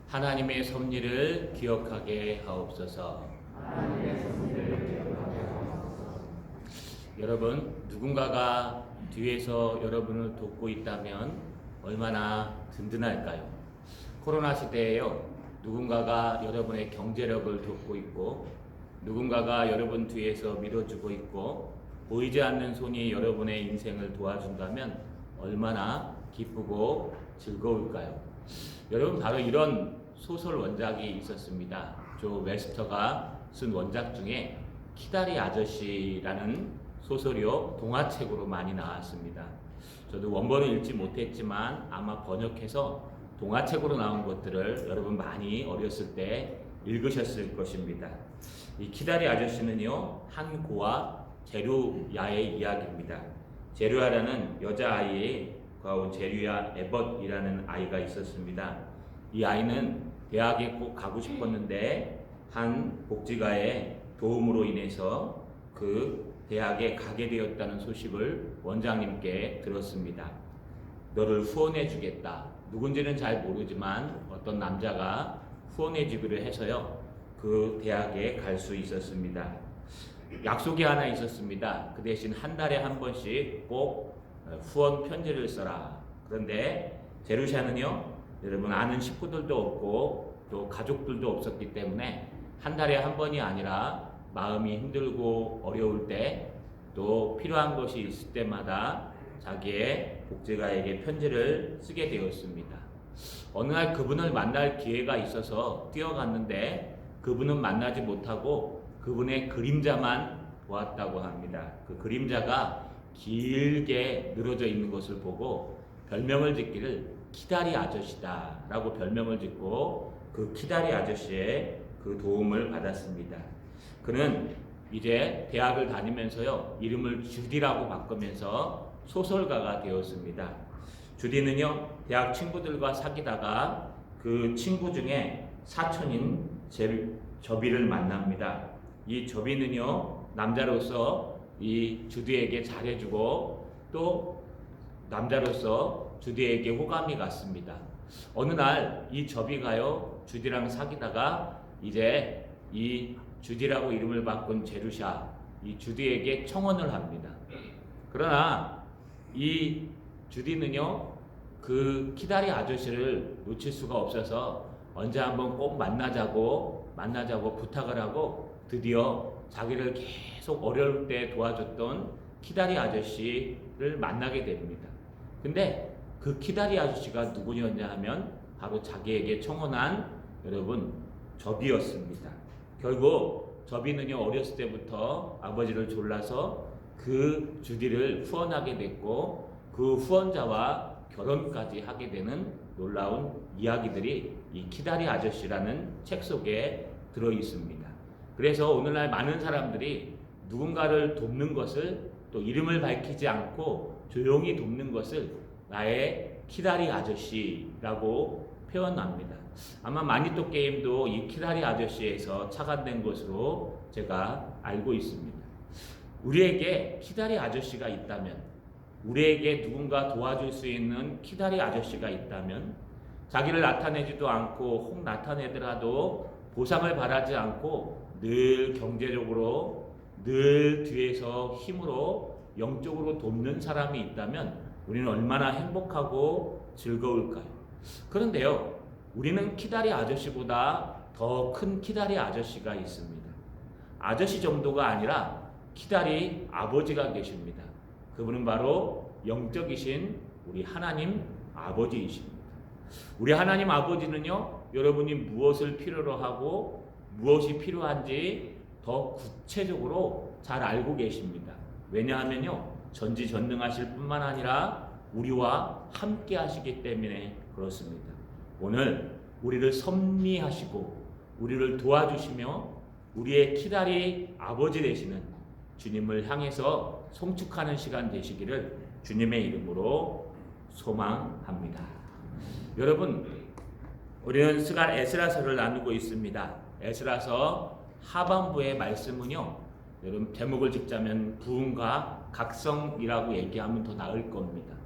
하나님의 섭리를 기억하게 하옵소서. 여러분, 누군가가 뒤에서 여러분을 돕고 있다면 얼마나 든든할까요? 코로나 시대에요, 누군가가 여러분의 경제력을 돕고 있고, 누군가가 여러분 뒤에서 밀어주고 있고, 보이지 않는 손이 여러분의 인생을 도와준다면 얼마나 기쁘고 즐거울까요? 여러분, 바로 이런 소설 원작이 있었습니다. 조 웨스터가 쓴 원작 중에 키다리 아저씨라는 소설이요, 동화책으로 많이 나왔습니다. 저도 원본을 읽지 못했지만 아마 번역해서 동화책으로 나온 것들을 여러분 많이 어렸을 때 읽으셨을 것입니다. 이 키다리 아저씨는요, 한 고아 제루야의 이야기입니다. 제루야라는 여자아이에 온 제루야 에벗이라는 아이가 있었습니다. 이 아이는 대학에 꼭 가고 싶었는데 한 복지가의 도움으로 인해서 그 대학에 가게 되었다는 소식을 원장님께 들었습니다. 너를 후원해 주겠다. 누군지는 잘 모르지만 어떤 남자가 후원해 주기로 해서요, 그 대학에 갈 수 있었습니다. 약속이 하나 있었습니다. 그 대신 한 달에 한 번씩 꼭 후원 편지를 써라. 그런데 제루샤는요, 여러분 아는 식구들도 없고 또 가족들도 없었기 때문에 한 달에 한 번이 아니라 마음이 힘들고 어려울 때, 또 필요한 것이 있을 때마다 자기의 복지가에게 편지를 쓰게 되었습니다. 어느 날 그분을 만날 기회가 있어서 뛰어갔는데 그분은 만나지 못하고 그분의 그림자만 보았다고 합니다. 그 그림자가 길게 늘어져 있는 것을 보고 별명을 짓기를 키다리 아저씨다 라고 별명을 짓고 그 키다리 아저씨의 그 도움을 받았습니다. 그는 이제 대학을 다니면서요, 이름을 주디라고 바꾸면서 소설가가 되었습니다. 주디는요, 대학 친구들과 사귀다가 그 친구 중에 사촌인 저비를 만납니다. 이 저비는요, 남자로서 이 주디에게 잘해주고 또 남자로서 주디에게 호감이 갔습니다. 어느 날 이 저비가요, 주디랑 사귀다가 이제 이 주디라고 이름을 바꾼 제루샤, 이 주디에게 청혼을 합니다. 그러나 이 주디는요, 그 키다리 아저씨를 놓칠 수가 없어서 언제 한번 꼭 만나자고 부탁을 하고 드디어 자기를 계속 어려울 때 도와줬던 키다리 아저씨를 만나게 됩니다. 근데 그 키다리 아저씨가 누구였냐 하면 바로 자기에게 청혼한 여러분 저비였습니다. 결국 저비는요, 어렸을 때부터 아버지를 졸라서 그 주디를 후원하게 됐고 그 후원자와 결혼까지 하게 되는 놀라운 이야기들이 이 키다리 아저씨라는 책 속에 들어 있습니다. 그래서 오늘날 많은 사람들이 누군가를 돕는 것을, 또 이름을 밝히지 않고 조용히 돕는 것을 나의 키다리 아저씨라고 표현합니다. 아마 마니또 게임도 이 키다리 아저씨에서 착안된 것으로 제가 알고 있습니다. 우리에게 키다리 아저씨가 있다면, 우리에게 누군가 도와줄 수 있는 키다리 아저씨가 있다면, 자기를 나타내지도 않고 혹 나타내더라도 보상을 바라지 않고 늘 경제적으로, 늘 뒤에서 힘으로 영적으로 돕는 사람이 있다면 우리는 얼마나 행복하고 즐거울까요? 그런데요, 우리는 키다리 아저씨보다 더 큰 키다리 아저씨가 있습니다. 아저씨 정도가 아니라 키다리 아버지가 계십니다. 그분은 바로 영적이신 우리 하나님 아버지이십니다. 우리 하나님 아버지는요, 여러분이 무엇을 필요로 하고 무엇이 필요한지 더 구체적으로 잘 알고 계십니다. 왜냐하면요, 전지전능하실 뿐만 아니라 우리와 함께 하시기 때문에 그렇습니다. 오늘 우리를 섭리하시고 우리를 도와주시며 우리의 키다리 아버지 되시는 주님을 향해서 송축하는 시간 되시기를 주님의 이름으로 소망합니다. 여러분, 우리는 스갈 에스라서를 나누고 있습니다. 에스라서 하반부의 말씀은요, 여러분 제목을 짓자면 부흥과 각성이라고 얘기하면 더 나을 겁니다.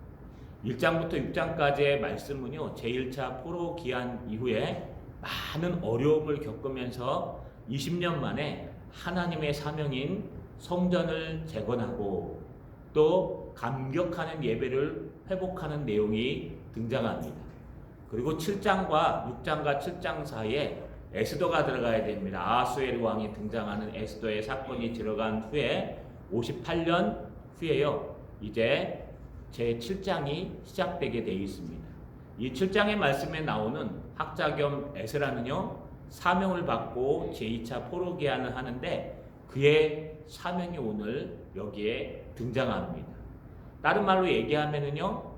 1장부터 6장까지의 말씀은요, 제1차 포로 기한 이후에 많은 어려움을 겪으면서 20년 만에 하나님의 사명인 성전을 재건하고 또 감격하는 예배를 회복하는 내용이 등장합니다. 그리고 7장과 6장과 7장 사이에 에스더가 들어가야 됩니다. 아하수에르 왕이 등장하는 에스더의 사건이 들어간 후에 58년 후에요. 이제 제 7장이 시작되게 되어 있습니다. 이 7장의 말씀에 나오는 학자 겸 에스라는요, 사명을 받고 제2차 포로 개환을 하는데 그의 사명이 오늘 여기에 등장합니다. 다른 말로 얘기하면은요,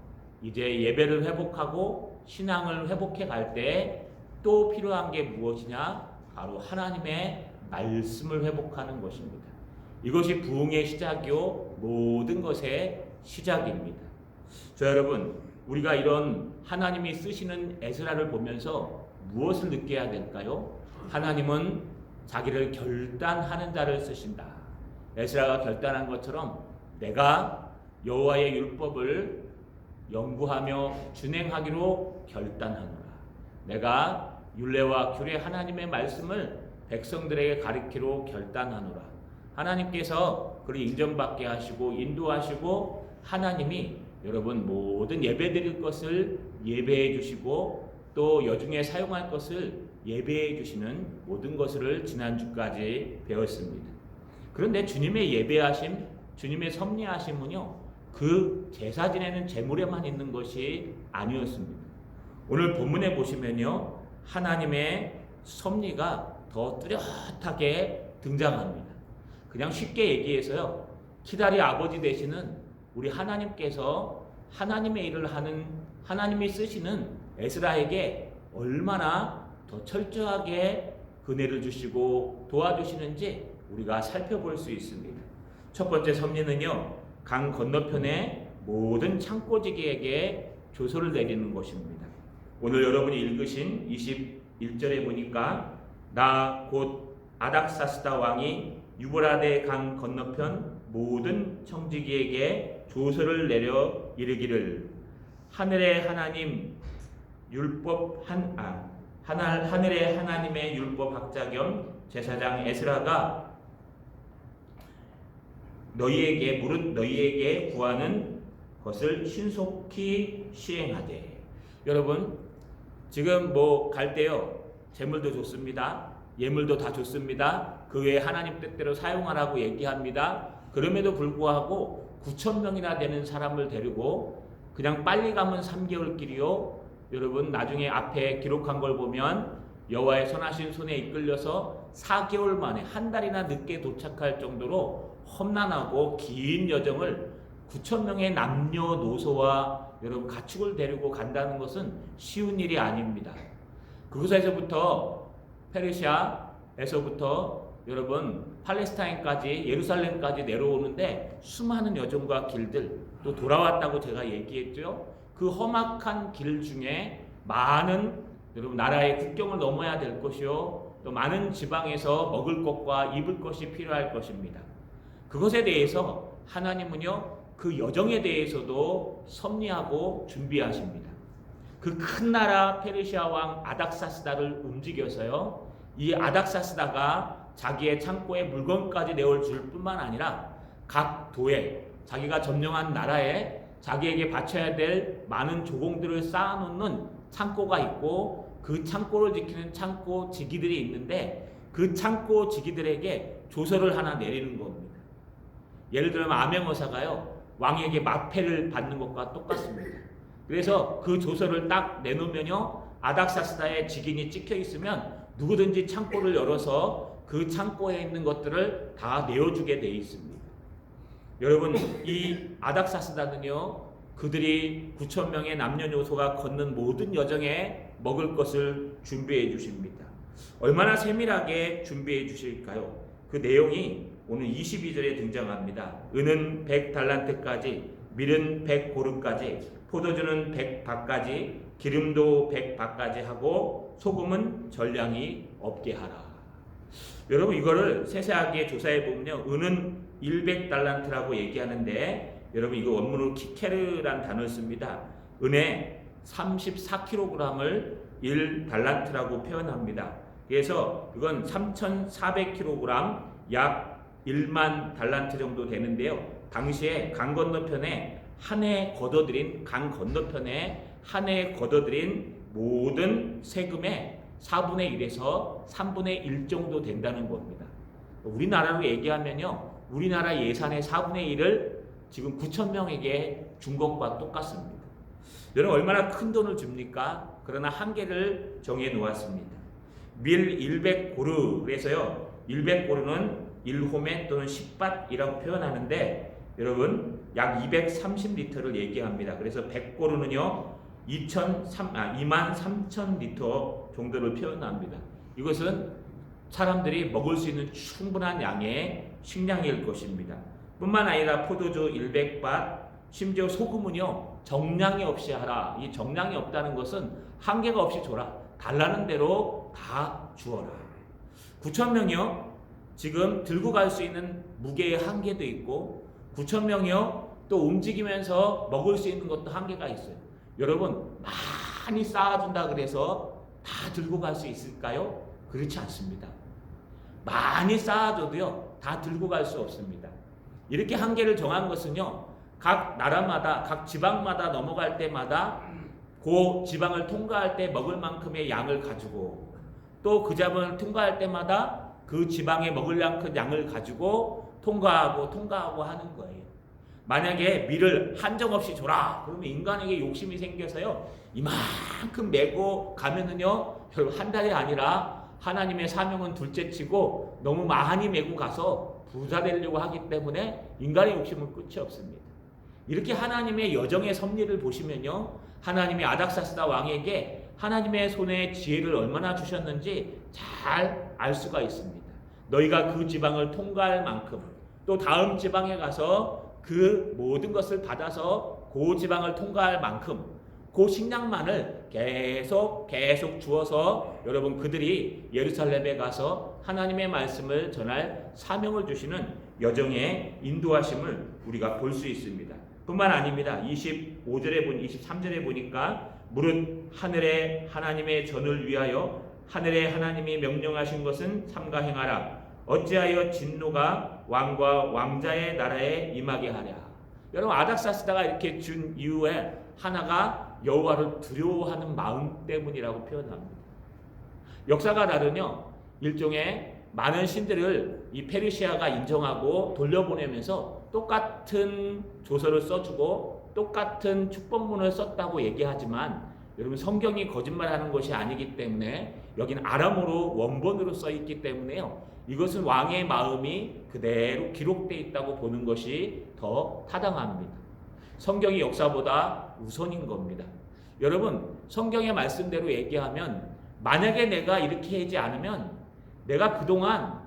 이제 예배를 회복하고 신앙을 회복해 갈 때 또 필요한 게 무엇이냐? 바로 하나님의 말씀을 회복하는 것입니다. 이것이 부흥의 시작이요, 모든 것의 시작입니다. 자, 여러분, 우리가 이런 하나님이 쓰시는 에스라를 보면서 무엇을 느껴야 될까요? 하나님은 자기를 결단하는 자를 쓰신다. 에스라가 결단한 것처럼 내가 여호와의 율법을 연구하며 준행하기로 결단하노라. 내가 율례와 규례 하나님의 말씀을 백성들에게 가르치기로 결단하노라. 하나님께서 그를 인정받게 하시고 인도하시고 하나님이 여러분 모든 예배드릴 것을 예배해 주시고 또 여중에 사용할 것을 예배해 주시는 모든 것을 지난주까지 배웠습니다. 그런데 주님의 예배하심, 주님의 섭리하심은요, 그 제사 지내는 제물에만 있는 것이 아니었습니다. 오늘 본문에 보시면요, 하나님의 섭리가 더 뚜렷하게 등장합니다. 그냥 쉽게 얘기해서요, 키다리 아버지 되시는 우리 하나님께서 하나님의 일을 하는, 하나님이 쓰시는 에스라에게 얼마나 더 철저하게 은혜를 주시고 도와주시는지 우리가 살펴볼 수 있습니다. 첫 번째 섭리는요, 강 건너편의 모든 창고지기에게 조서를 내리는 것입니다. 오늘 여러분이 읽으신 21절에 보니까 나 곧 아닥사스다 왕이 유브라데 강 건너편 모든 청지기에게 조서를 내려 이르기를 하늘의 하나님 율법 하늘의 하나님의 율법 학자 겸 제사장 에스라가 너희에게 구하는 것을 신속히 시행하되. 여러분, 지금 뭐 갈 때요, 재물도 좋습니다. 예물도 다 좋습니다. 그 외에 하나님 뜻대로 사용하라고 얘기합니다. 그럼에도 불구하고 9,000명이나 되는 사람을 데리고 그냥 빨리 가면 3개월 길이요. 여러분, 나중에 앞에 기록한 걸 보면 여호와의 선하신 손에 이끌려서 4개월 만에 한 달이나 늦게 도착할 정도로 험난하고 긴 여정을 9,000명의 남녀노소와 여러분 가축을 데리고 간다는 것은 쉬운 일이 아닙니다. 그곳에서부터 페르시아에서부터 여러분 팔레스타인까지 예루살렘까지 내려오는데 수많은 여정과 길들, 또 돌아왔다고 제가 얘기했죠. 그 험악한 길 중에 많은 여러분 나라의 국경을 넘어야 될 것이요, 또 많은 지방에서 먹을 것과 입을 것이 필요할 것입니다. 그것에 대해서 하나님은요, 그 여정에 대해서도 섭리하고 준비하십니다. 그 큰 나라 페르시아 왕 아닥사스다를 움직여서요, 이 아닥사스다가 자기의 창고에 물건까지 내올 줄 뿐만 아니라 각 도에, 자기가 점령한 나라에 자기에게 바쳐야 될 많은 조공들을 쌓아놓는 창고가 있고 그 창고를 지키는 창고 지기들이 있는데 그 창고 지기들에게 조서를 하나 내리는 겁니다. 예를 들면 암행어사가요, 왕에게 마패를 받는 것과 똑같습니다. 그래서 그 조서를 딱 내놓으면요, 아닥사스다의 직인이 찍혀 있으면 누구든지 창고를 열어서 그 창고에 있는 것들을 다 내어주게 돼 있습니다. 여러분, 이 아닥사스다는요, 그들이 9,000명의 남녀노소가 걷는 모든 여정에 먹을 것을 준비해 주십니다. 얼마나 세밀하게 준비해 주실까요? 그 내용이 오늘 22절에 등장합니다. 은은 100달란트까지, 밀은 100고름까지, 포도주는 100바까지, 기름도 100바까지 하고 소금은 전량이 없게 하라. 여러분, 이거를 세세하게 조사해 보면요, 은은 100달란트라고 얘기하는데 여러분 이거 원문으로 키케르란 단어를 씁니다. 은에 34kg을 1달란트라고 표현합니다. 그래서 그건 3,400kg 약 1만 달란트 정도 되는데요. 당시에 강 건너편에 한 해 걷어들인 모든 세금의 4분의 1에서 3분의 1 정도 된다는 겁니다. 우리나라로 얘기하면요, 우리나라 예산의 4분의 1을 지금 9,000명에게 준 것과 똑같습니다. 여러분 얼마나 큰 돈을 줍니까? 그러나 한계를 정해 놓았습니다. 밀 100고르, 그래서요 100고르는 1호메 또는 10밭이라고 표현하는데, 여러분 약 230리터를 얘기합니다. 그래서 100고르는요 23,000리터 정도를 표현합니다. 이것은 사람들이 먹을 수 있는 충분한 양의 식량일 것입니다. 뿐만 아니라 포도주 100밭, 심지어 소금은요 정량이 없이 하라. 이 정량이 없다는 것은 한계가 없이 줘라. 달라는 대로 다 주어라. 9,000명이요 지금 들고 갈 수 있는 무게의 한계도 있고, 9,000명이요 또 움직이면서 먹을 수 있는 것도 한계가 있어요. 여러분 많이 쌓아준다 그래서 다 들고 갈 수 있을까요? 그렇지 않습니다. 많이 쌓아줘도요 다 들고 갈 수 없습니다. 이렇게 한계를 정한 것은요, 각 나라마다 각 지방마다 넘어갈 때마다 그 지방을 통과할 때 먹을 만큼의 양을 가지고, 또 그 지방을 통과할 때마다 그 지방에 먹을 만큼 양을 가지고 통과하고 하는 거예요. 만약에 밀을 한정없이 줘라 그러면 인간에게 욕심이 생겨서요 이만큼 메고 가면은요 결국 한 달이 아니라 하나님의 사명은 둘째치고 너무 많이 메고 가서 부자 되려고 하기 때문에 인간의 욕심은 끝이 없습니다. 이렇게 하나님의 여정의 섭리를 보시면요, 하나님이 아닥사스다 왕에게 하나님의 손에 지혜를 얼마나 주셨는지 잘 알 수가 있습니다. 너희가 그 지방을 통과할 만큼, 또 다음 지방에 가서 그 모든 것을 받아서 그 지방을 통과할 만큼 그 식량만을 계속 주어서 여러분 그들이 예루살렘에 가서 하나님의 말씀을 전할 사명을 주시는 여정의 인도하심을 우리가 볼 수 있습니다. 뿐만 아닙니다. 23절에 보니까 무릇 하늘의 하나님의 전을 위하여 하늘의 하나님이 명령하신 것은 삼가 행하라. 어찌하여 진노가 왕과 왕자의 나라에 임하게 하랴. 여러분 아닥사스다가 이렇게 준 이유에 하나가 여호와를 두려워하는 마음 때문이라고 표현합니다. 역사가 다르며 일종의 많은 신들을 이 페르시아가 인정하고 돌려보내면서 똑같은 조서를 써주고 똑같은 축복문을 썼다고 얘기하지만, 여러분 성경이 거짓말하는 것이 아니기 때문에 여기는 아람어로 원본으로 써있기 때문에요, 이것은 왕의 마음이 그대로 기록되어 있다고 보는 것이 더 타당합니다. 성경이 역사보다 우선인 겁니다. 여러분 성경의 말씀대로 얘기하면, 만약에 내가 이렇게 하지 않으면 내가 그동안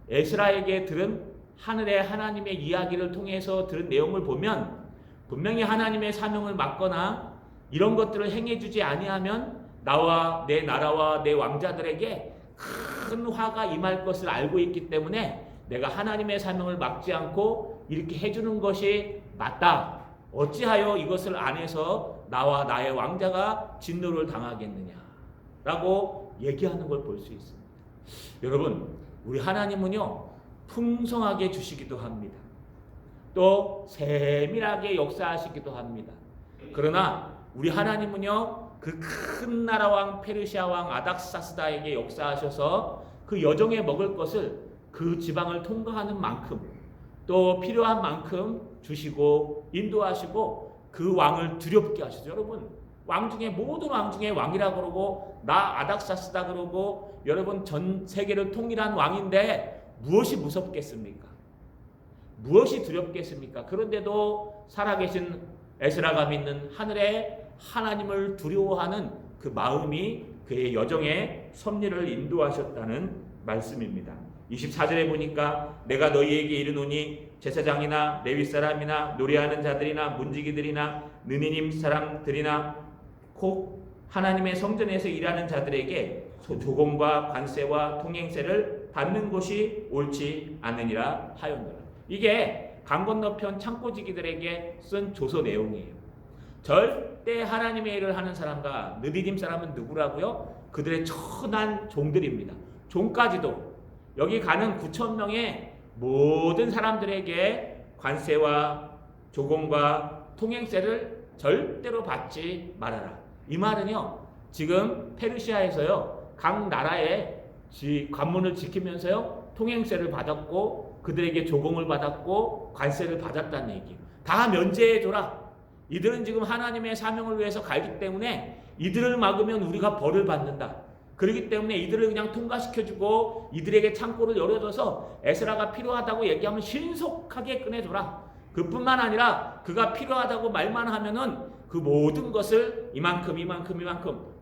에스라에게 들은 하늘의 하나님의 이야기를 통해서 들은 내용을 보면 분명히 하나님의 사명을 맡거나 이런 것들을 행해주지 아니하면 나와 내 나라와 내 왕자들에게 큰 화가 임할 것을 알고 있기 때문에 내가 하나님의 사명을 막지 않고 이렇게 해주는 것이 맞다. 어찌하여 이것을 안 해서 나와 나의 왕자가 진노를 당하겠느냐 라고 얘기하는 걸 볼 수 있습니다. 여러분 우리 하나님은요 풍성하게 주시기도 합니다. 또 세밀하게 역사하시기도 합니다. 그러나 우리 하나님은요 그 큰 나라 왕 페르시아 왕 아닥사스다에게 역사하셔서 그 여정에 먹을 것을 그 지방을 통과하는 만큼 또 필요한 만큼 주시고 인도하시고 그 왕을 두렵게 하시죠. 여러분 왕 중에 모든 왕 중에 왕이라 그러고 나 아닥사스다 그러고 여러분 전 세계를 통일한 왕인데 무엇이 무섭겠습니까? 무엇이 두렵겠습니까? 그런데도 살아계신 에스라가 믿는 하늘의 하나님을 두려워하는 그 마음이 그의 여정의 섭리를 인도하셨다는 말씀입니다. 24절에 보니까 내가 너희에게 이르노니 제사장이나 레위 사람이나 노래하는 자들이나 문지기들이나 느니님 사람들이나 곧 하나님의 성전에서 일하는 자들에게 조공과 관세와 통행세를 받는 것이 옳지 않으니라 하였노라. 이게 강 건너편 창고지기들에게 쓴 조서 내용이에요. 절대 하나님의 일을 하는 사람과 느디딤 사람은 누구라고요? 그들의 천한 종들입니다. 종까지도 여기 가는 9천 명의 모든 사람들에게 관세와 조공과 통행세를 절대로 받지 말아라. 이 말은요, 지금 페르시아에서요, 각 나라의 관문을 지키면서요, 통행세를 받았고 그들에게 조공을 받았고 관세를 받았다는 얘기예요. 다 면제해줘라. 이들은 지금 하나님의 사명을 위해서 가기 때문에 이들을 막으면 우리가 벌을 받는다. 그렇기 때문에 이들을 그냥 통과시켜주고 이들에게 창고를 열어줘서 에스라가 필요하다고 얘기하면 신속하게 꺼내줘라. 그뿐만 아니라 그가 필요하다고 말만 하면은 그 모든 것을 이만큼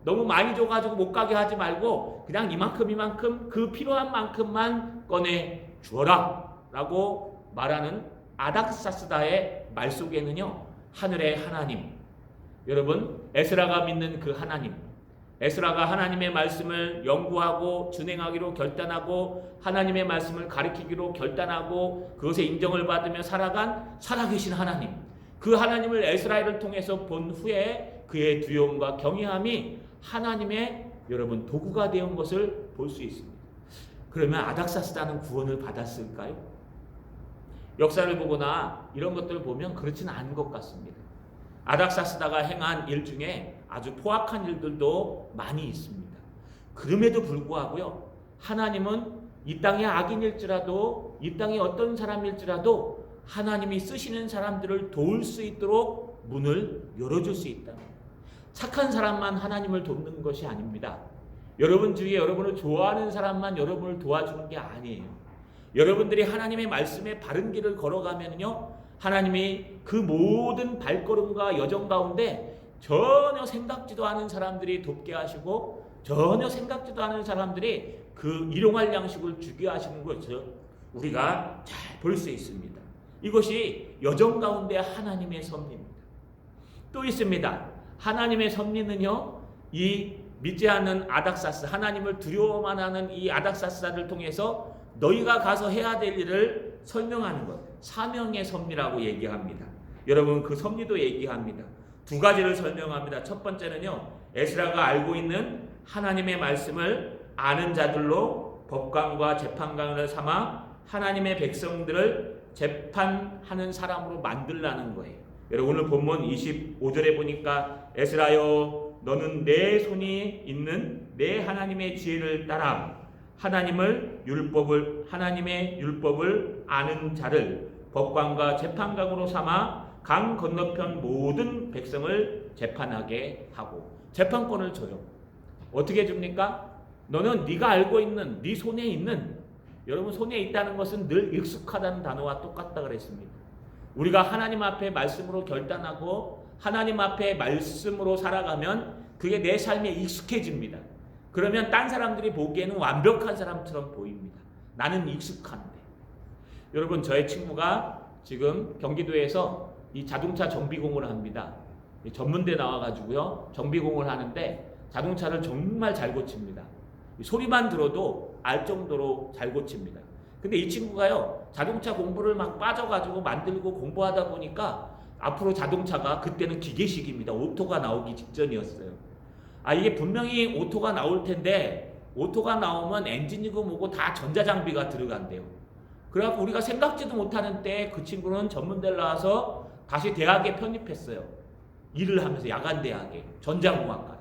너무 많이 줘가지고 못 가게 하지 말고 그냥 이만큼 그 필요한 만큼만 꺼내 주어라 라고 말하는 아닥사스다의 말 속에는요, 하늘의 하나님, 여러분 에스라가 믿는 그 하나님, 에스라가 하나님의 말씀을 연구하고 준행하기로 결단하고 하나님의 말씀을 가르치기로 결단하고 그것에 인정을 받으며 살아간 살아계신 하나님, 그 하나님을 에스라를 통해서 본 후에 그의 두려움과 경외함이 하나님의 여러분 도구가 되온 것을 볼 수 있습니다. 그러면 아닥사스다는 구원을 받았을까요? 역사를 보거나 이런 것들을 보면 그렇지는 않은 것 같습니다. 아닥사스다가 행한 일 중에 아주 포악한 일들도 많이 있습니다. 그럼에도 불구하고요, 하나님은 이 땅의 악인일지라도 이 땅의 어떤 사람일지라도 하나님이 쓰시는 사람들을 도울 수 있도록 문을 열어줄 수 있다. 착한 사람만 하나님을 돕는 것이 아닙니다. 여러분 주위에 여러분을 좋아하는 사람만 여러분을 도와주는 게 아니에요. 여러분들이 하나님의 말씀에 바른 길을 걸어가면요, 하나님이 그 모든 발걸음과 여정 가운데 전혀 생각지도 않은 사람들이 돕게 하시고 전혀 생각지도 않은 사람들이 그 일용할 양식을 주게 하시는 것을 우리가 잘 볼 수 있습니다. 이것이 여정 가운데 하나님의 섭리입니다. 또 있습니다. 하나님의 섭리는요, 이 믿지 않는 아닥사스, 하나님을 두려워만 하는 이 아닥사스를 통해서 너희가 가서 해야 될 일을 설명하는 것, 사명의 섭리라고 얘기합니다. 여러분 그 섭리도 얘기합니다. 두 가지를 설명합니다. 첫 번째는요, 에스라가 알고 있는 하나님의 말씀을 아는 자들로 법관과 재판관을 삼아 하나님의 백성들을 재판하는 사람으로 만들라는 거예요. 여러분 오늘 본문 25절에 보니까 에스라여 너는 내 손이 있는 내 하나님의 지혜를 따라 하나님의 율법을 아는 자를 법관과 재판관으로 삼아 강 건너편 모든 백성을 재판하게 하고 재판권을 줘요. 어떻게 줍니까? 너는 네가 알고 있는 네 손에 있는, 여러분 손에 있다는 것은 늘 익숙하다는 단어와 똑같다 그랬습니다. 우리가 하나님 앞에 말씀으로 결단하고 하나님 앞에 말씀으로 살아가면 그게 내 삶에 익숙해집니다. 그러면 딴 사람들이 보기에는 완벽한 사람처럼 보입니다. 나는 익숙한데. 여러분 저의 친구가 지금 경기도에서 이 자동차 정비공을 합니다. 전문대 나와가지고요 정비공을 하는데 자동차를 정말 잘 고칩니다. 소리만 들어도 알 정도로 잘 고칩니다. 근데 이 친구가요 자동차 공부를 막 빠져가지고 만들고 공부하다 보니까 앞으로 자동차가 그때는 기계식입니다. 오토가 나오기 직전이었어요. 이게 분명히 오토가 나올 텐데 오토가 나오면 엔진이고 뭐고 다 전자장비가 들어간대요. 그래갖고 우리가 생각지도 못하는 때 그 친구는 전문대를 나와서 다시 대학에 편입했어요. 일을 하면서 야간대학에 전자공학과.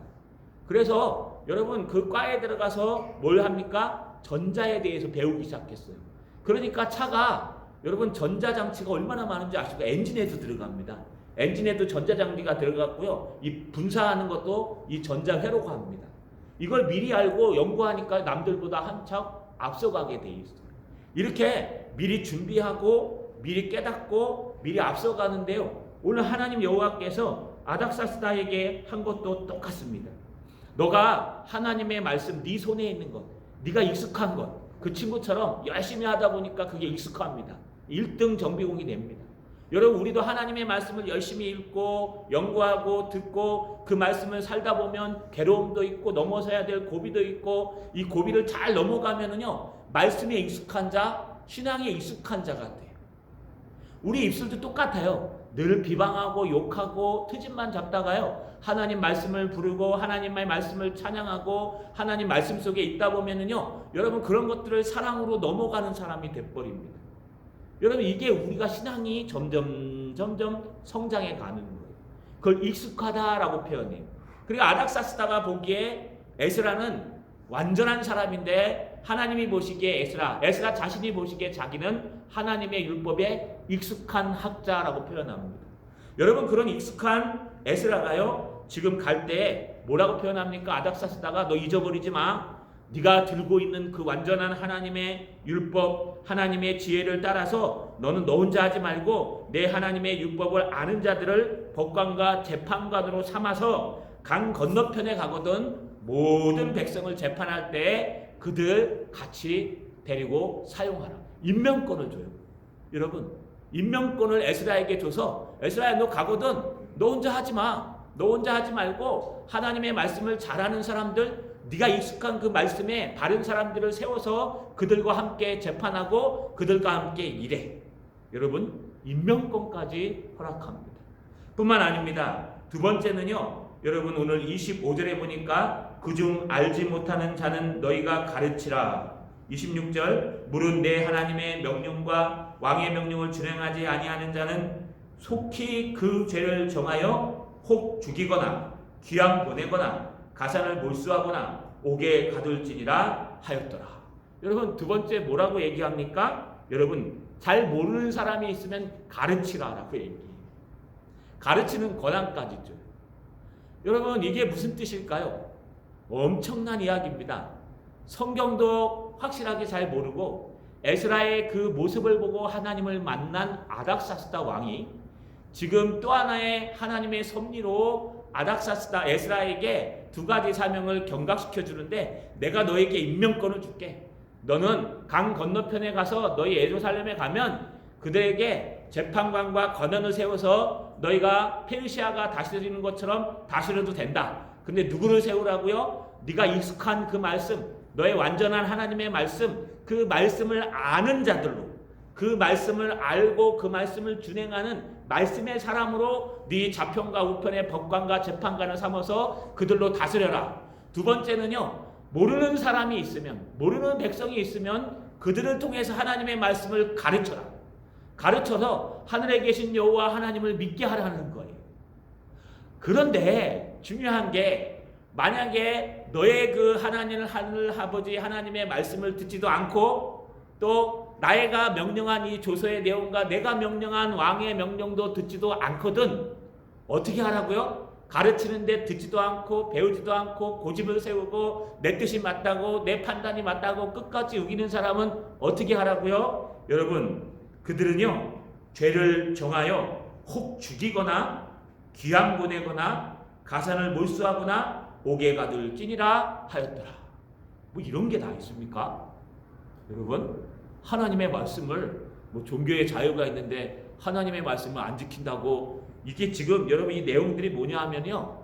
그래서 여러분 그 과에 들어가서 뭘 합니까? 전자에 대해서 배우기 시작했어요. 그러니까 차가 여러분 전자장치가 얼마나 많은지 아시고 엔진에도 들어갑니다. 엔진에도 전자장비가 들어갔고요. 이 분사하는 것도 이 전자회로가 합니다. 이걸 미리 알고 연구하니까 남들보다 한참 앞서가게 돼 있어요. 이렇게 미리 준비하고 미리 깨닫고 미리 앞서가는데요. 오늘 하나님 여호와께서 아닥사스다에게 한 것도 똑같습니다. 너가 하나님의 말씀 네 손에 있는 것, 네가 익숙한 것, 그 친구처럼 열심히 하다 보니까 그게 익숙합니다. 1등 정비공이 됩니다. 여러분 우리도 하나님의 말씀을 열심히 읽고 연구하고 듣고 그 말씀을 살다 보면 괴로움도 있고 넘어서야 될 고비도 있고 이 고비를 잘 넘어가면은요 말씀에 익숙한 자, 신앙에 익숙한 자가 돼요. 우리 입술도 똑같아요. 늘 비방하고 욕하고 트집만 잡다가요. 하나님 말씀을 부르고 하나님의 말씀을 찬양하고 하나님 말씀 속에 있다 보면은요. 여러분 그런 것들을 사랑으로 넘어가는 사람이 돼버립니다. 여러분 이게 우리가 신앙이 점점 성장해 가는 거예요. 그걸 익숙하다라고 표현해요. 그리고 아닥사스다가 보기에 에스라는 완전한 사람인데 하나님이 보시기에 에스라 자신이 보시기에 자기는 하나님의 율법에 익숙한 학자라고 표현합니다. 여러분 그런 익숙한 에스라가요 지금 갈 때 뭐라고 표현합니까? 아닥사스다가 너 잊어버리지 마. 네가 들고 있는 그 완전한 하나님의 율법, 하나님의 지혜를 따라서 너는 너 혼자 하지 말고 내 하나님의 율법을 아는 자들을 법관과 재판관으로 삼아서 강 건너편에 가거든 모든 백성을 재판할 때 그들 같이 데리고 사용하라. 임명권을 줘요. 여러분 임명권을 에스라에게 줘서 에스라야 너 가거든 너 혼자 하지 마. 너 혼자 하지 말고 하나님의 말씀을 잘하는 사람들 네가 익숙한 그 말씀에 바른 사람들을 세워서 그들과 함께 재판하고 그들과 함께 일해. 여러분 임명권까지 허락합니다. 뿐만 아닙니다. 두 번째는요. 여러분 오늘 25절에 보니까 그중 알지 못하는 자는 너희가 가르치라. 26절 무릇 내 하나님의 명령과 왕의 명령을 준행하지 아니하는 자는 속히 그 죄를 정하여 혹 죽이거나 귀양 보내거나 가산을 몰수하거나 옥에 가둘지니라 하였더라. 여러분 두 번째 뭐라고 얘기합니까? 여러분 잘 모르는 사람이 있으면 가르치라라고 얘기해요. 가르치는 권한까지 줘요. 여러분 이게 무슨 뜻일까요? 엄청난 이야기입니다. 성경도 확실하게 잘 모르고 에스라의 그 모습을 보고 하나님을 만난 아닥사스다 왕이 지금 또 하나의 하나님의 섭리로 아닥사스다 에스라에게 두 가지 사명을 경각시켜 주는데 내가 너에게 임명권을 줄게. 너는 강 건너편에 가서 너희 예루살렘에 가면 그들에게 재판관과 권한을 세워서 너희가 페르시아가 다스리는 것처럼 다스려도 된다. 근데 누구를 세우라고요? 네가 익숙한 그 말씀, 너의 완전한 하나님의 말씀, 그 말씀을 아는 자들로, 그 말씀을 알고 그 말씀을 준행하는 말씀의 사람으로 네 좌편과 우편의 법관과 재판관을 삼아서 그들로 다스려라. 두 번째는요. 모르는 사람이 있으면, 모르는 백성이 있으면 그들을 통해서 하나님의 말씀을 가르쳐라. 가르쳐서 하늘에 계신 여호와 하나님을 믿게 하라는 거예요. 그런데 중요한 게 만약에 너의 그 하나님 하늘 아버지 하나님의 말씀을 듣지도 않고 또 나의가 명령한 이 조서의 내용과 내가 명령한 왕의 명령도 듣지도 않거든. 어떻게 하라고요? 가르치는데 듣지도 않고 배우지도 않고 고집을 세우고 내 뜻이 맞다고 내 판단이 맞다고 끝까지 우기는 사람은 어떻게 하라고요? 여러분 그들은요 죄를 정하여 혹 죽이거나 귀양 보내거나 가산을 몰수하거나 옥에 가둘지니라 하였더라. 뭐 이런 게 다 있습니까? 여러분 하나님의 말씀을 뭐 종교의 자유가 있는데 하나님의 말씀을 안 지킨다고 이게 지금 여러분 이 내용들이 뭐냐 하면요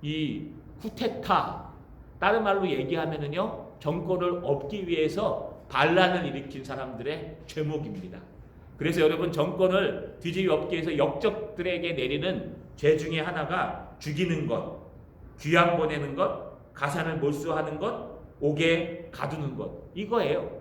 이 쿠데타 다른 말로 얘기하면은요 정권을 얻기 위해서 반란을 일으킨 사람들의 죄목입니다. 그래서 여러분 정권을 뒤집기 위해서 역적들에게 내리는 죄 중에 하나가 죽이는 것, 귀양 보내는 것, 가산을 몰수하는 것, 옥에 가두는 것 이거예요.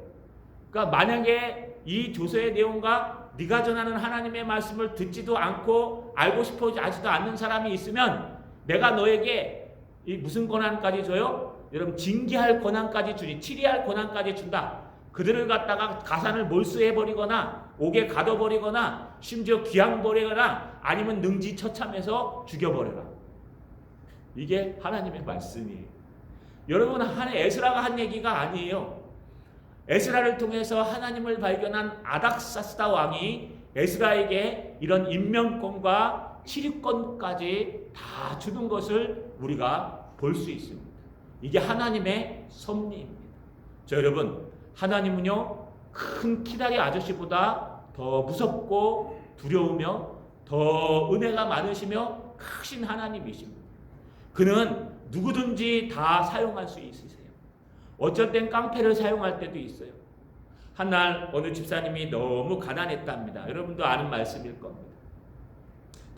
그러니까 만약에 이 조서의 내용과 네가 전하는 하나님의 말씀을 듣지도 않고 알고 싶어 하지도 않는 사람이 있으면 내가 너에게 이 무슨 권한까지 줘요? 여러분 징계할 권한까지 주니 치리할 권한까지 준다. 그들을 갖다가 가산을 몰수해버리거나 옥에 가둬버리거나 심지어 귀양 버리거나 아니면 능지처참해서 죽여버려라. 이게 하나님의 말씀이에요. 여러분 에스라가 한 얘기가 아니에요. 에스라를 통해서 하나님을 발견한 아닥사스다 왕이 에스라에게 이런 임명권과 치리권까지 다 주는 것을 우리가 볼 수 있습니다. 이게 하나님의 섭리입니다. 자, 여러분 하나님은요 큰 키다리 아저씨보다 더 무섭고 두려우며 더 은혜가 많으시며 크신 하나님이십니다. 그는 누구든지 다 사용할 수 있으세요. 어쩔 땐 깡패를 사용할 때도 있어요. 한날 어느 집사님이 너무 가난했답니다. 여러분도 아는 말씀일 겁니다.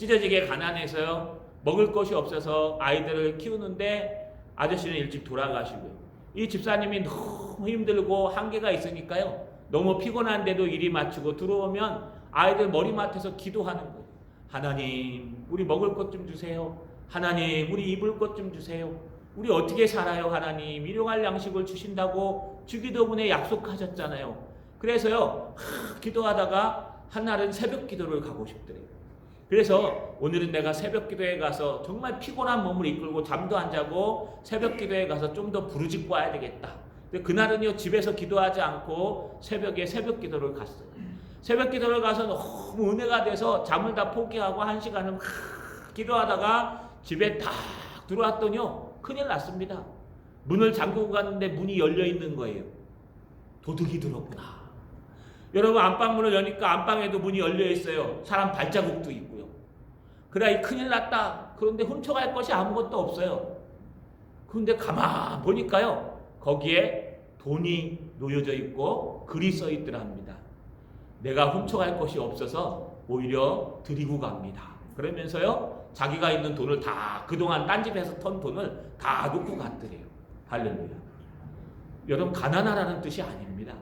찢어지게 가난해서요. 먹을 것이 없어서 아이들을 키우는데 아저씨는 일찍 돌아가시고요. 이 집사님이 너무 힘들고 한계가 있으니까요. 너무 피곤한데도 일이 마치고 들어오면 아이들 머리맡에서 기도하는 거예요. 하나님, 우리 먹을 것 좀 주세요. 하나님, 우리 입을 것 좀 주세요. 우리 어떻게 살아요, 하나님? 일용할 양식을 주신다고 주기도문에 약속하셨잖아요. 그래서요, 기도하다가 한날은 새벽 기도를 가고 싶더래요. 그래서 오늘은 내가 새벽 기도에 가서 정말 피곤한 몸을 이끌고 잠도 안 자고 새벽 기도에 가서 좀 더 부르짖고 와야 되겠다. 근데 그날은요, 집에서 기도하지 않고 새벽에 새벽 기도를 갔어요. 새벽 기도를 가서 너무 은혜가 돼서 잠을 다 포기하고 1시간을 막 기도하다가 집에 딱 들어왔더니요, 큰일 났습니다. 문을 잠그고 갔는데 문이 열려 있는 거예요. 도둑이 들었구나. 여러분, 안방문을 여니까 안방에도 문이 열려 있어요. 사람 발자국도 있고요. 그래, 큰일 났다. 그런데 훔쳐갈 것이 아무것도 없어요. 그런데 가만 보니까요, 거기에 돈이 놓여져 있고 글이 써 있더랍니다. 내가 훔쳐갈 것이 없어서 오히려 드리고 갑니다. 그러면서요, 자기가 있는 돈을 다, 그동안 딴 집에서 턴 돈을 다 놓고 갔더래요. 할렐루야. 여러분, 가난하라는 뜻이 아닙니다.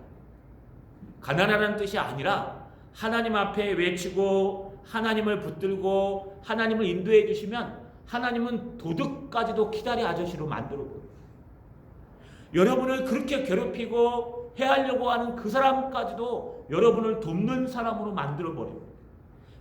가난하라는 뜻이 아니라 하나님 앞에 외치고 하나님을 붙들고 하나님을 인도해 주시면 하나님은 도둑까지도 기다리 아저씨로 만들어버려요. 여러분을 그렇게 괴롭히고 해하려고 하는 그 사람까지도 여러분을 돕는 사람으로 만들어버려요.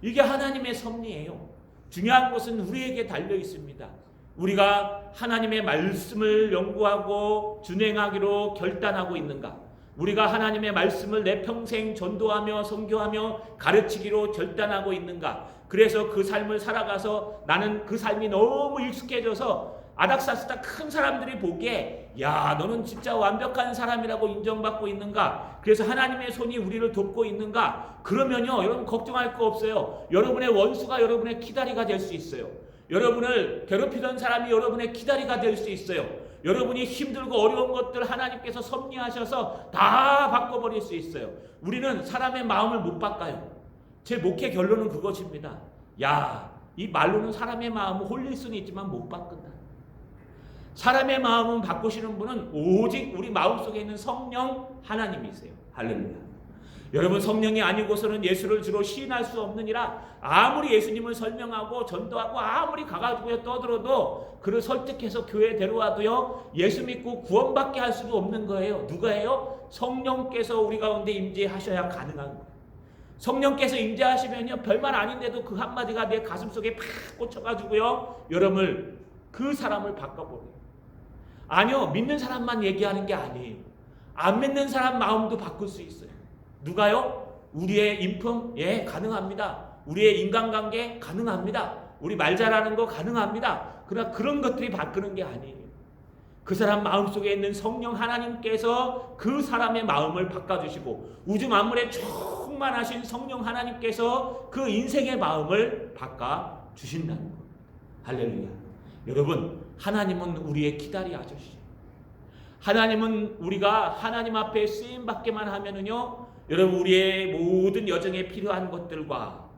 이게 하나님의 섭리예요. 중요한 것은 우리에게 달려 있습니다. 우리가 하나님의 말씀을 연구하고 준행하기로 결단하고 있는가? 우리가 하나님의 말씀을 내 평생 전도하며 선교하며 가르치기로 결단하고 있는가? 그래서 그 삶을 살아가서 나는 그 삶이 너무 익숙해져서 아닥사스다 큰 사람들이 보기에 야, 너는 진짜 완벽한 사람이라고 인정받고 있는가? 그래서 하나님의 손이 우리를 돕고 있는가? 그러면요, 여러분 걱정할 거 없어요. 여러분의 원수가 여러분의 기다리가 될 수 있어요. 여러분을 괴롭히던 사람이 여러분의 기다리가 될 수 있어요. 여러분이 힘들고 어려운 것들 하나님께서 섭리하셔서 다 바꿔버릴 수 있어요. 우리는 사람의 마음을 못 바꿔요. 제 목회 결론은 그것입니다. 야, 이 말로는 사람의 마음을 홀릴 수는 있지만 못 바꾼다. 사람의 마음을 바꾸시는 분은 오직 우리 마음속에 있는 성령 하나님이세요. 할렐루야. 여러분, 성령이 아니고서는 예수를 주로 시인할 수 없느니라. 아무리 예수님을 설명하고 전도하고 아무리 가가지고 떠들어도 그를 설득해서 교회에 데려와도요, 예수 믿고 구원받게 할 수도 없는 거예요. 누가 해요? 성령께서 우리 가운데 임재하셔야 가능한 거예요. 성령께서 임재하시면요, 별말 아닌데도 그 한마디가 내 가슴속에 팍 꽂혀가지고요, 여러분을, 그 사람을 바꿔버려요. 아니요, 믿는 사람만 얘기하는 게 아니에요. 안 믿는 사람 마음도 바꿀 수 있어요. 누가요? 우리의 인품? 예, 가능합니다. 우리의 인간관계? 가능합니다. 우리 말 잘하는 거 가능합니다. 그러나 그런 것들이 바꾸는 게 아니에요. 그 사람 마음속에 있는 성령 하나님께서 그 사람의 마음을 바꿔주시고 우주 만물에 충만하신 성령 하나님께서 그 인생의 마음을 바꿔주신다는 겁니다. 할렐루야. 여러분, 하나님은 우리의 기다리 아저씨. 하나님은 우리가 하나님 앞에 쓰임받기만 하면은요, 여러분, 우리의 모든 여정에 필요한 것들과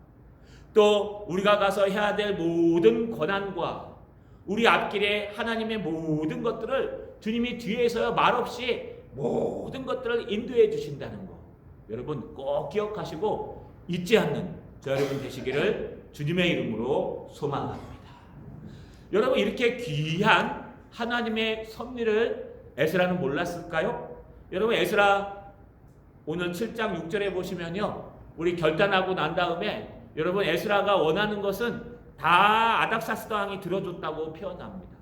또 우리가 가서 해야 될 모든 고난과 우리 앞길에 하나님의 모든 것들을 주님이 뒤에서요, 말없이 모든 것들을 인도해 주신다는 거, 여러분 꼭 기억하시고 잊지 않는 저 여러분 되시기를 주님의 이름으로 소망합니다. 여러분, 이렇게 귀한 하나님의 섭리를 에스라는 몰랐을까요? 여러분, 에스라 오늘 7장 6절에 보시면요, 우리 결단하고 난 다음에 여러분, 에스라가 원하는 것은 다 아닥사스다 왕이 들어줬다고 표현합니다.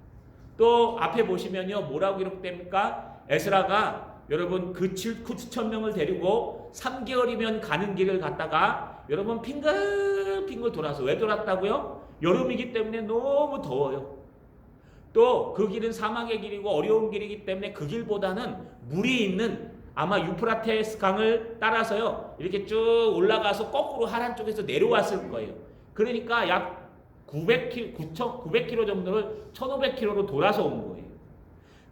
또 앞에 보시면요, 뭐라고 기록됩니까? 에스라가 여러분 그 9,000명을 데리고 3개월이면 가는 길을 갔다가 여러분 핑글핑글 돌아서, 왜 돌았다고요? 여름이기 때문에 너무 더워요. 또 그 길은 사막의 길이고 어려운 길이기 때문에 그 길보다는 물이 있는 아마 유프라테스 강을 따라서요, 이렇게 쭉 올라가서 거꾸로 하란 쪽에서 내려왔을 거예요. 그러니까 약 900km 정도를 1500km로 돌아서 온 거예요.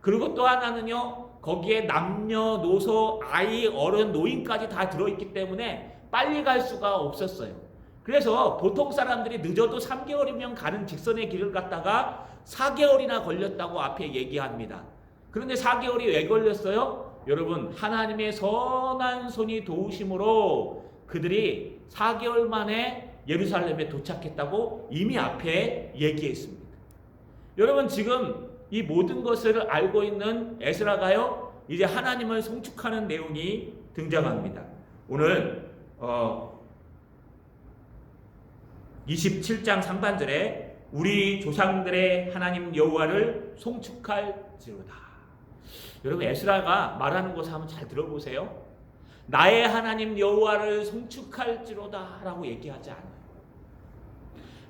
그리고 또 하나는요, 거기에 남녀, 노소, 아이, 어른, 노인까지 다 들어있기 때문에 빨리 갈 수가 없었어요. 그래서 보통 사람들이 늦어도 3개월이면 가는 직선의 길을 갖다가 4개월이나 걸렸다고 앞에 얘기합니다. 그런데 4개월이 왜 걸렸어요? 여러분, 하나님의 선한 손이 도우심으로 그들이 4개월 만에 예루살렘에 도착했다고 이미 앞에 얘기했습니다. 여러분, 지금 이 모든 것을 알고 있는 에스라가요, 이제 하나님을 송축하는 내용이 등장합니다. 오늘 27장 상반절에 우리 조상들의 하나님 여호와를 송축할지로다. 여러분, 에스라가 말하는 것을 한번 잘 들어보세요. 나의 하나님 여호와를 송축할지로다 라고 얘기하지 않아요.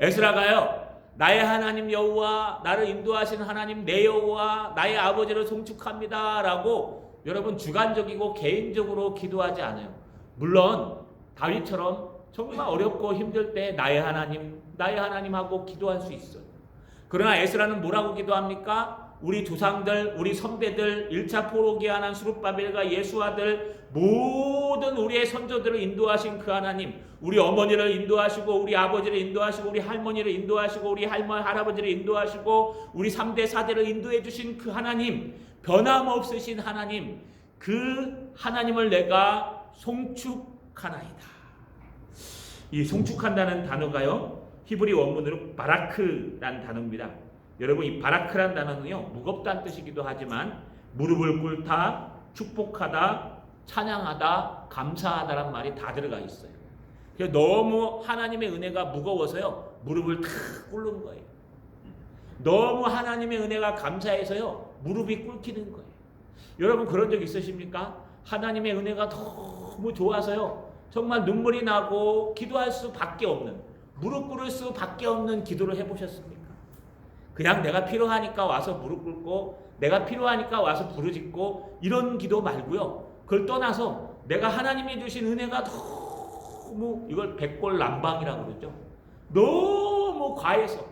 에스라가요, 나의 하나님 여호와, 나를 인도하신 하나님 내 여호와, 나의 아버지를 송축합니다 라고 여러분 주관적이고 개인적으로 기도하지 않아요. 물론 다윗처럼 정말 어렵고 힘들 때 나의 하나님 하고 기도할 수 있어요. 그러나 에스라는 뭐라고 기도합니까? 우리 조상들, 우리 선배들, 1차 포로기에 관한 수룹바벨과 예수아들, 모든 우리의 선조들을 인도하신 그 하나님, 우리 어머니를 인도하시고, 우리 아버지를 인도하시고, 우리 할머니를 인도하시고, 우리 할아버지를 인도하시고, 우리 3대 4대를 인도해 주신 그 하나님, 변함없으신 하나님, 그 하나님을 내가 송축하나이다. 이 송축한다는 단어가요, 히브리 원문으로 바라크라는 단어입니다. 여러분, 이 바라크란 단어는요, 무겁다는 뜻이기도 하지만 무릎을 꿇다, 축복하다, 찬양하다, 감사하다란 말이 다 들어가 있어요. 그래서 너무 하나님의 은혜가 무거워서요, 무릎을 탁 꿇는 거예요. 너무 하나님의 은혜가 감사해서요, 무릎이 꿇히는 거예요. 여러분, 그런 적 있으십니까? 하나님의 은혜가 너무 좋아서요, 정말 눈물이 나고 기도할 수밖에 없는, 무릎 꿇을 수밖에 없는 기도를 해보셨습니까? 그냥 내가 필요하니까 와서 무릎 꿇고, 내가 필요하니까 와서 부르짖고, 이런 기도 말고요, 그걸 떠나서 내가 하나님이 주신 은혜가 너무, 이걸 백골난방이라고 그러죠. 너무 과해서,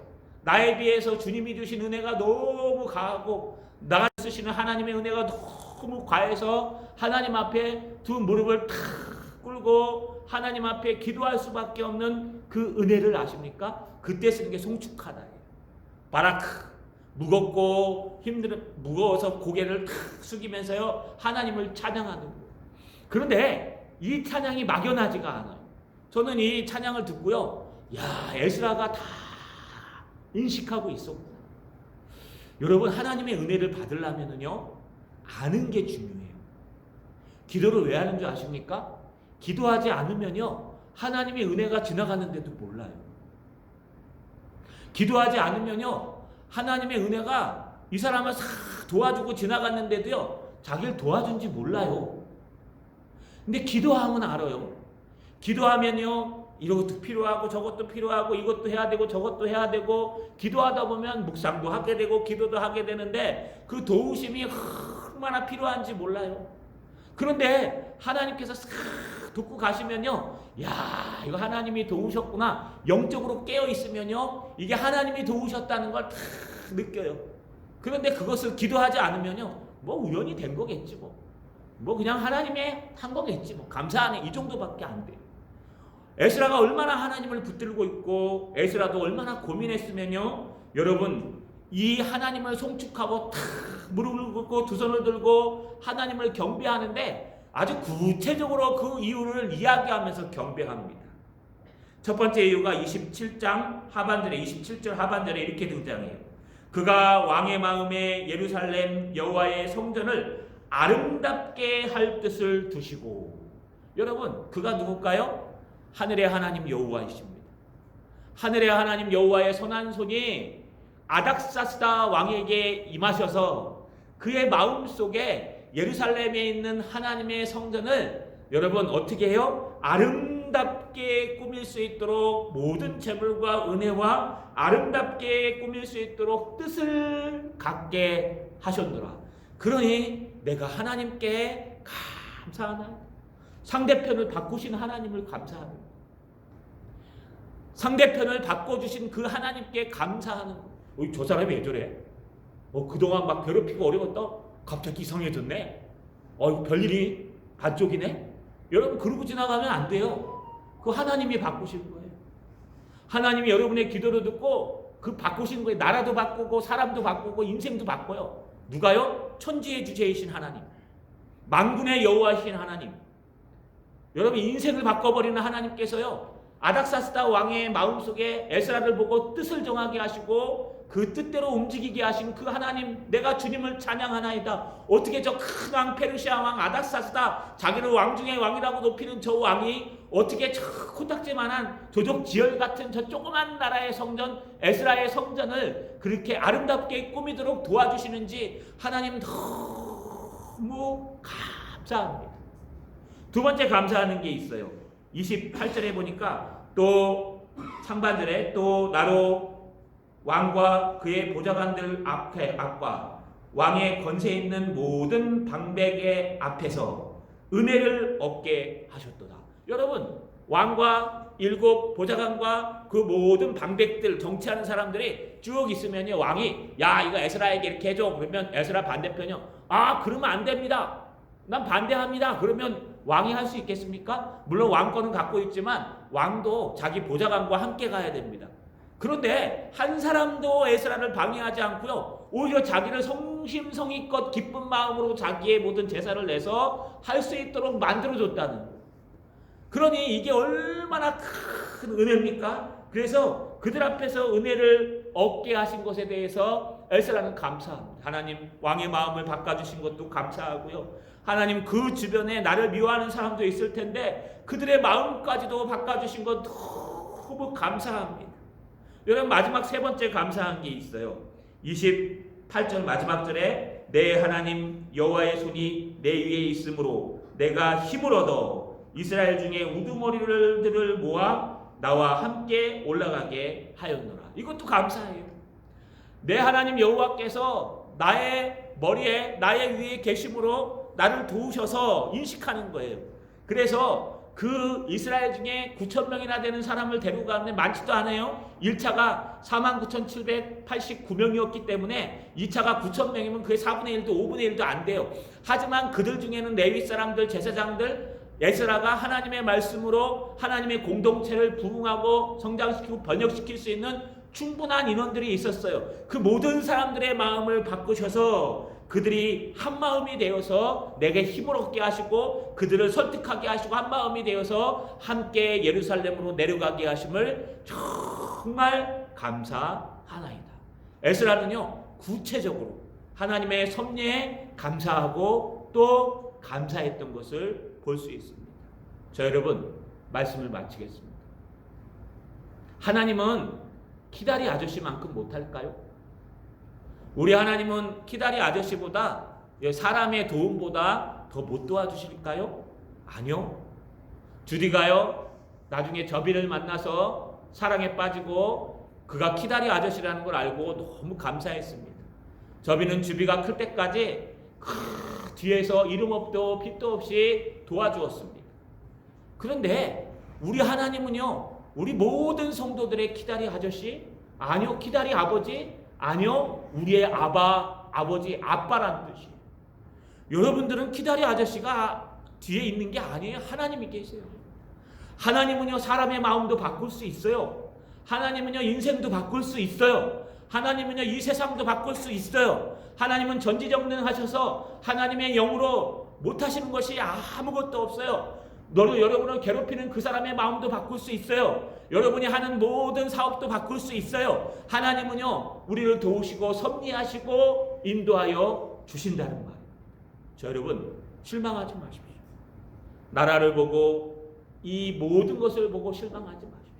나에 비해서 주님이 주신 은혜가 너무 과하고, 나가 쓰시는 하나님의 은혜가 너무 과해서 하나님 앞에 두 무릎을 탁 꿇고 하나님 앞에 기도할 수밖에 없는 그 은혜를 아십니까? 그때 쓰는 게 송축하다. 바라크, 무겁고 무거워서 고개를 탁 숙이면서요, 하나님을 찬양하는 거예요. 그런데 이 찬양이 막연하지가 않아요. 저는 이 찬양을 듣고요, 야, 에스라가 다 인식하고 있었구나. 여러분, 하나님의 은혜를 받으려면은요, 아는 게 중요해요. 기도를 왜 하는 줄 아십니까? 기도하지 않으면요, 하나님의 은혜가 지나가는데도 몰라요. 기도하지 않으면요, 하나님의 은혜가 이 사람을 싹 도와주고 지나갔는데도요, 자기를 도와준지 몰라요. 근데 기도하면 알아요. 기도하면요, 이것도 필요하고 저것도 필요하고 이것도 해야 되고 저것도 해야 되고, 기도하다 보면 묵상도 하게 되고 기도도 하게 되는데 그 도우심이 얼마나 필요한지 몰라요. 그런데 하나님께서 싹 돕고 가시면요, 야, 이거 하나님이 도우셨구나, 영적으로 깨어 있으면요, 이게 하나님이 도우셨다는 걸 다 느껴요. 그런데 그것을 기도하지 않으면요, 뭐 우연히 된 거겠지, 뭐 그냥 하나님의 한 거겠지, 뭐 감사하네, 이 정도밖에 안 돼요. 에스라가 얼마나 하나님을 붙들고 있고 에스라도 얼마나 고민했으면요, 여러분, 이 하나님을 송축하고 탁 무릎을 꿇고 두 손을 들고 하나님을 경배하는데 아주 구체적으로 그 이유를 이야기하면서 경배합니다. 첫 번째 이유가 27장 하반절에, 27절 하반절에 이렇게 등장해요. 그가 왕의 마음에 예루살렘 여호와의 성전을 아름답게 할 뜻을 두시고. 여러분, 그가 누굴까요? 하늘의 하나님 여호와이십니다. 하늘의 하나님 여호와의 선한 손이 아닥사스다 왕에게 임하셔서 그의 마음속에 예루살렘에 있는 하나님의 성전을 여러분 어떻게 해요? 아름답게 꾸밀 수 있도록 모든 재물과 은혜와 아름답게 꾸밀 수 있도록 뜻을 갖게 하셨노라. 그러니 내가 하나님께 감사하나? 상대편을 바꾸신 하나님을 감사하는, 상대편을 바꿔주신 그 하나님께 감사하는. 저 사람이 왜 저래? 그동안 막 괴롭히고 어려웠다? 갑자기 이상해졌네? 별일이 반쪽이네? 여러분, 그러고 지나가면 안 돼요. 그 하나님이 바꾸실 거예요. 하나님이 여러분의 기도를 듣고 그 바꾸신 거예요. 나라도 바꾸고 사람도 바꾸고 인생도 바꿔요. 누가요? 천지의 주제이신 하나님, 만군의 여호와이신 하나님, 여러분 인생을 바꿔버리는 하나님께서요, 아닥사스다 왕의 마음속에 에스라를 보고 뜻을 정하게 하시고 그 뜻대로 움직이게 하신 그 하나님, 내가 주님을 찬양하나이다. 어떻게 저 큰 왕 페르시아 왕 아닥사스다, 자기를 왕 중의 왕이라고 높이는 저 왕이 어떻게 저 코딱지만한 도적지열 같은 저 조그만 나라의 성전, 에스라의 성전을 그렇게 아름답게 꾸미도록 도와주시는지 하나님 너무 감사합니다. 두 번째 감사하는 게 있어요. 28절에 보니까 또 상반절에 또 나로 왕과 그의 보좌관들 앞과 왕의 권세 있는 모든 방백의 앞에서 은혜를 얻게 하셨도다. 여러분, 왕과 일곱 보좌관과 그 모든 방백들, 정치하는 사람들이 쭉 있으면요, 왕이 야 이거 에스라에게 이렇게 해줘. 그러면 에스라 반대편이요, 아 그러면 안 됩니다. 난 반대합니다. 그러면 왕이 할 수 있겠습니까? 물론 왕권은 갖고 있지만 왕도 자기 보좌관과 함께 가야 됩니다. 그런데 한 사람도 에스라를 방해하지 않고요, 오히려 자기를 성심성의껏 기쁜 마음으로 자기의 모든 제사를 내서 할 수 있도록 만들어줬다는 거예요. 그러니 이게 얼마나 큰 은혜입니까? 그래서 그들 앞에서 은혜를 얻게 하신 것에 대해서 에스라는 감사합니다. 하나님 왕의 마음을 바꿔주신 것도 감사하고요, 하나님 그 주변에 나를 미워하는 사람도 있을 텐데 그들의 마음까지도 바꿔주신 것 너무 감사합니다. 여러분, 마지막 세 번째 감사한 게 있어요. 28절 마지막 절에 내 하나님 여호와의 손이 내 위에 있으므로 내가 힘을 얻어 이스라엘 중에 우두머리들을 모아 나와 함께 올라가게 하였노라. 이것도 감사해요. 내 하나님 여호와께서 나의 머리에 나의 위에 계심으로 나를 도우셔서 인식하는 거예요. 그래서 그 이스라엘 중에 9,000명이나 되는 사람을 데리고 가는데 많지도 않아요. 1차가 49,789명이었기 때문에 2차가 9,000명이면 그게 4분의 1도 5분의 1도 안 돼요. 하지만 그들 중에는 레위 사람들, 제사장들, 에스라가 하나님의 말씀으로 하나님의 공동체를 부흥하고 성장시키고 번역시킬 수 있는 충분한 인원들이 있었어요. 그 모든 사람들의 마음을 바꾸셔서 그들이 한 마음이 되어서 내게 힘을 얻게 하시고 그들을 설득하게 하시고 한 마음이 되어서 함께 예루살렘으로 내려가게 하심을 정말 감사하나이다. 에스라는요, 구체적으로 하나님의 섭리에 감사하고 또 감사했던 것을 볼 수 있습니다. 자, 여러분, 말씀을 마치겠습니다. 하나님은 키다리 아저씨만큼 못할까요? 우리 하나님은 키다리 아저씨보다, 사람의 도움보다 더 못 도와주실까요? 아니요. 주디가요, 나중에 저비를 만나서 사랑에 빠지고 그가 키다리 아저씨라는 걸 알고 너무 감사했습니다. 저비는 주비가 클 때까지 뒤에서 이름 없도 빛도 없이 도와주었습니다. 그런데 우리 하나님은요, 우리 모든 성도들의 키다리 아저씨? 아니요. 키다리 아버지? 아니요. 우리의 아버지, 아빠란 뜻이에요. 여러분들은 키다리 아저씨가 뒤에 있는 게 아니에요. 하나님이 계세요. 하나님은요, 사람의 마음도 바꿀 수 있어요. 하나님은요, 인생도 바꿀 수 있어요. 하나님은요, 이 세상도 바꿀 수 있어요. 하나님은 전지전능하셔서 하나님의 영으로 못하시는 것이 아무것도 없어요. 여러분을 괴롭히는 그 사람의 마음도 바꿀 수 있어요. 여러분이 하는 모든 사업도 바꿀 수 있어요. 하나님은요, 우리를 도우시고 섭리하시고 인도하여 주신다는 말이에요. 자, 여러분, 실망하지 마십시오. 나라를 보고 이 모든 것을 보고 실망하지 마십시오.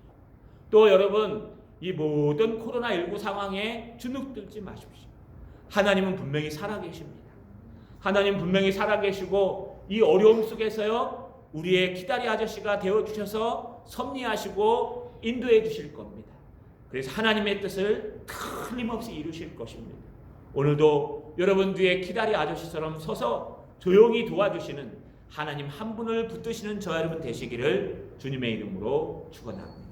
또 여러분, 이 모든 코로나19 상황에 주눅들지 마십시오. 하나님은 분명히 살아계십니다. 하나님 분명히 살아계시고 이 어려움 속에서요, 우리의 키다리 아저씨가 되어주셔서 섭리하시고 인도해 주실 겁니다. 그래서 하나님의 뜻을 틀림없이 이루실 것입니다. 오늘도 여러분 뒤에 키다리 아저씨처럼 서서 조용히 도와주시는 하나님 한 분을 붙드시는 저 여러분 되시기를 주님의 이름으로 축원합니다.